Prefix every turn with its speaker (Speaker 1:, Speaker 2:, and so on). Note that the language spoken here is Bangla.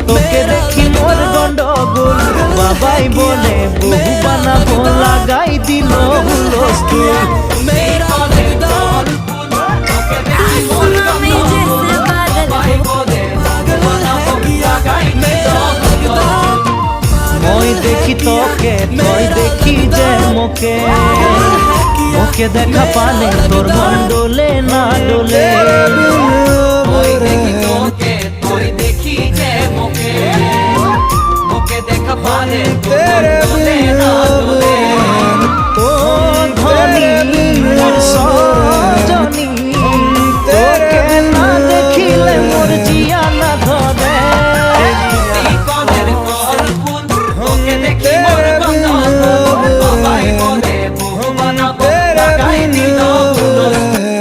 Speaker 1: তোকে দেখি মোর গন্ডগোল বাবাই বলে বহু বানাবো লাগাই দিল হুলস্থুল মই দেখি তোকে তুই দেখি যে মোকে ওকে দেখা পালে তোর মন